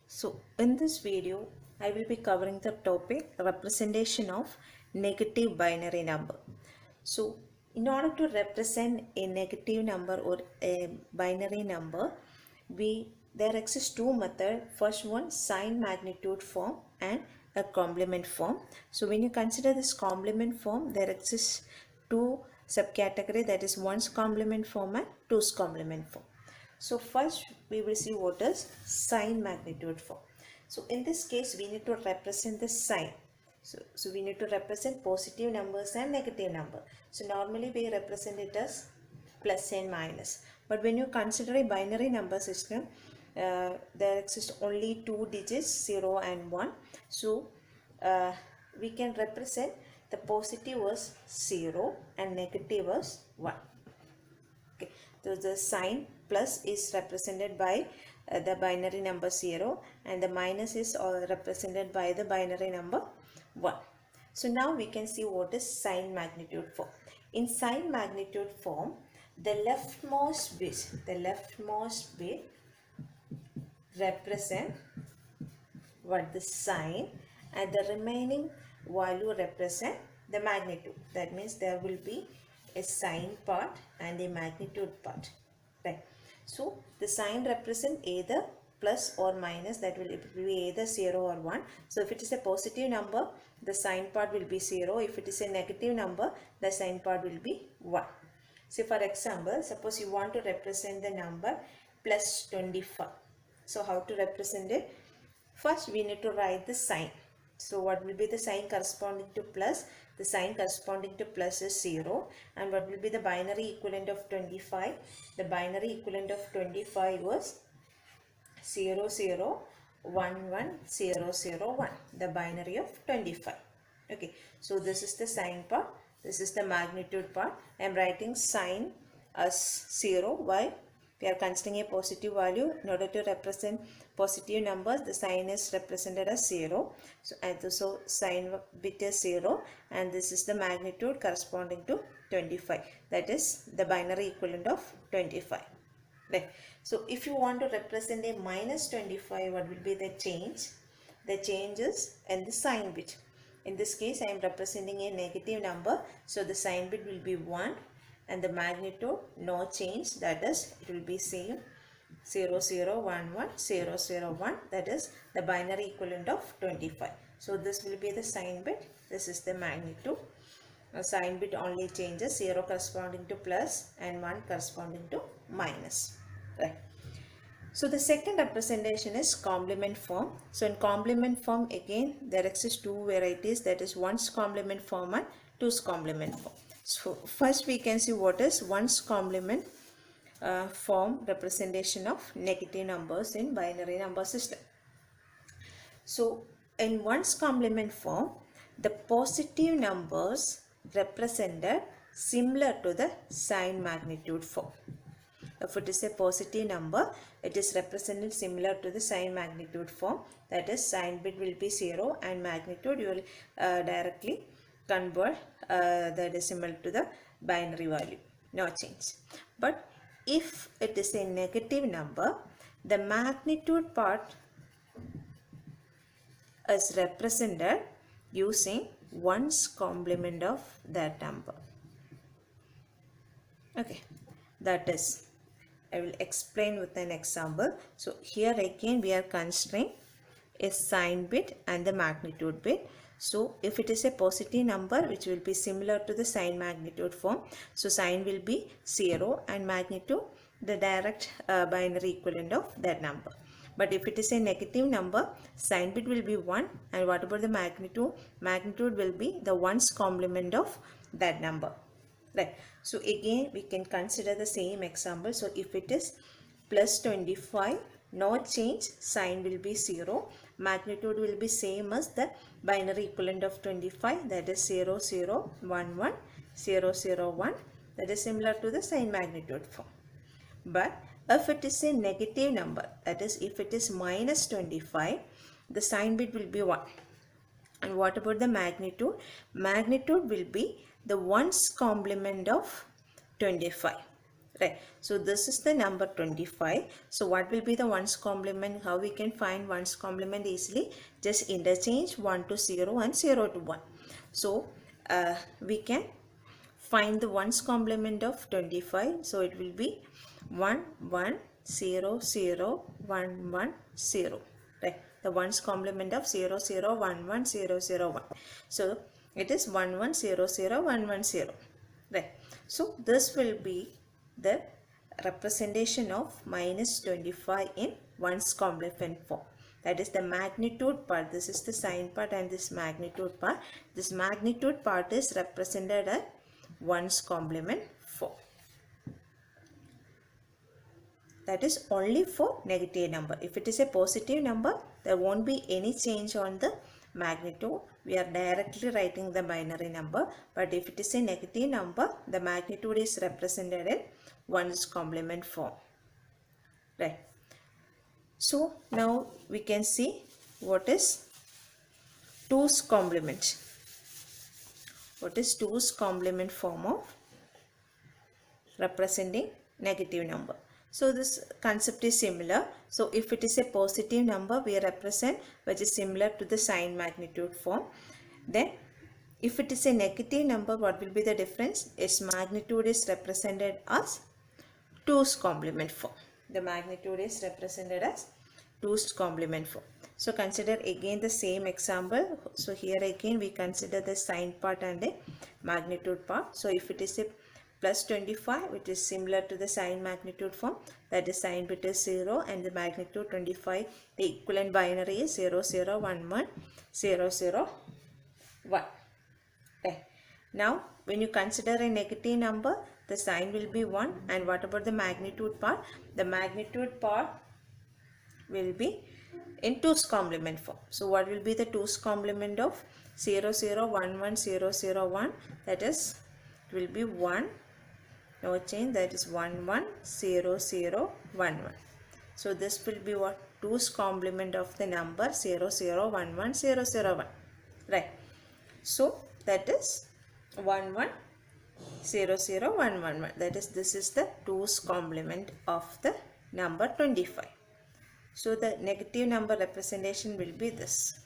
So in this video, I will be covering the topic representation of negative binary number. So in order to represent a negative number or a binary number, there exist two methods. First one, sign magnitude form and a complement form. So when you consider this complement form, there exists two subcategory, that is one's complement form and two's complement form. So first we will see what is sign magnitude form. So in this case we need to represent the sign. So we need to represent positive numbers and negative number. So normally we represent it as plus and minus. But when you consider a binary number system, there exist only two digits, 0 and 1. So we can represent the positive as 0 and negative as 1. Okay. So the sign plus is represented by the binary number 0 and the minus is represented by the binary number 1. So now we can see what is sign magnitude form. In sign magnitude form, the leftmost bit represent what the sign and the remaining value represent the magnitude. That means there will be a sign part and a magnitude part, right? So the sign represent either plus or minus, that will be either 0 or 1. So if it is a positive number, the sign part will be 0. If it is a negative number, the sign part will be 1. So for example, suppose you want to represent the number plus 25. So how to represent it? First we need to write the sign. So what will be the sign corresponding to plus? The sign corresponding to plus is 0. And what will be the binary equivalent of 25? The binary equivalent of 25 was 0, 0, 1, 1, 0, 0, 1. The binary of 25. Okay. So this is the sign part. This is the magnitude part. I am writing sign as 0. Why? We are considering a positive value. In order to represent positive numbers, the sign is represented as 0. So sign bit is 0 and this is the magnitude corresponding to 25. That is the binary equivalent of 25. Right. So if you want to represent a minus 25, what will be the change? The change is in the sign bit. In this case, I am representing a negative number. So the sign bit will be 1. And the magnitude no change, that is it will be same 0 0 1 1 0 0 1, that is the binary equivalent of 25. So this will be the sign bit, this is the magnitude. Sign bit only changes, 0 corresponding to plus and 1 corresponding to minus, right? So the second representation is complement form. So in complement form, again there exist two varieties, that is one's complement form and two's complement form. So first we can see what is one's complement form representation of negative numbers in binary number system. So in one's complement form, the positive numbers represented similar to the sign magnitude form. If it is a positive number, it is represented similar to the sign magnitude form. That is, sign bit will be 0 and magnitude you will directly convert the decimal to the binary value. No change. But if it is a negative number, the magnitude part is represented using one's complement of that number. Okay, that is, I will explain with an example. So here again we are considering a sign bit and the magnitude bit. So if it is a positive number which will be similar to the sign magnitude form, so sign will be 0 and magnitude the direct binary equivalent of that number. But if it is a negative number, sign bit will be 1 and what about the magnitude? Magnitude will be the one's complement of that number. Right. So again we can consider the same example. So if it is plus 25, no change, sign will be 0, magnitude will be same as the binary equivalent of 25, that is 0 0 1 1 0 0 1, that is similar to the sign magnitude form. But if it is a negative number, that is if it is minus 25, the sign bit will be 1. And what about the magnitude? Magnitude will be the one's complement of 25. Right. So this is the number 25. So what will be the ones complement? How we can find ones complement easily? Just interchange 1 to 0 and 0 to 1. So we can find the ones complement of 25. So it will be 1 1 0 0 1 1 0. Right. The ones complement of 0 0 1 1 0 0 1. So it is 1 1 0 0 1 1 0. Right. So this will be the representation of minus 25 in ones complement form. That is the magnitude part. This is the sign part and this magnitude part. This magnitude part is represented as ones complement form. That is only for negative number. If it is a positive number, there won't be any change on the magnitude. We are directly writing the binary number. But if it is a negative number, the magnitude is represented in ones complement form. Right. So now we can see what is 2's complement. What is 2's complement form of representing negative number? So this concept is similar. So if it is a positive number, we represent which is similar to the sign magnitude form. Then if it is a negative number, what will be the difference? Its magnitude is represented as 2's complement form. The magnitude is represented as 2's complement form. So consider again the same example. So here again we consider the sign part and the magnitude part. So if it is a plus 25, which is similar to the sign magnitude form, that is sign bit is 0 and the magnitude 25, the equivalent binary is 0 0 1 1 0 0 1. Okay. Now when you consider a negative number, the sign will be 1, and what about the magnitude part? The magnitude part will be in 2's complement form. So what will be the 2's complement of 0 0 1 1 0 0 1? That is, it will be 1, no change, that is 1 1 0 0 1 1. So this will be what? 2's complement of the number 0 0 1 1 0 0 1. Right. So that is 1 1 0 0 1 1 1. That is, this is the 2's complement of the number 25. So the negative number representation will be this.